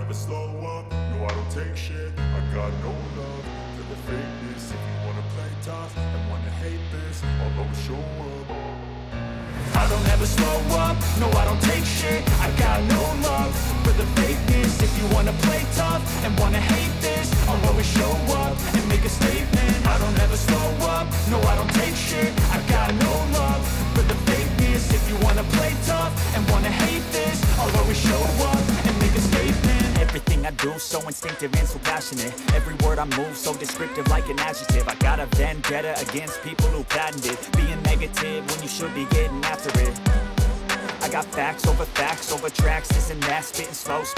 never slow up, no I don't take shit. I got no love for the fakeness. If you wanna play tough and wanna hate this, I'll always show up. I don't ever slow up, no I don't take shit. I got no love for the fakeness. If you wanna play tough and wanna hate this, I'll always show up and make a statement. I don't ever slow up, no I don't take shit. I got no love for the fakeness. If you wanna play tough and wanna hate this, I'll always show up and make a statement. Everything I do, so instinctive and so passionate. Every word I move, so descriptive like an adjective. I got a vendetta against people who patented being negative when you should be getting after it. I got facts over tracks, isn't that spitting slow, spitting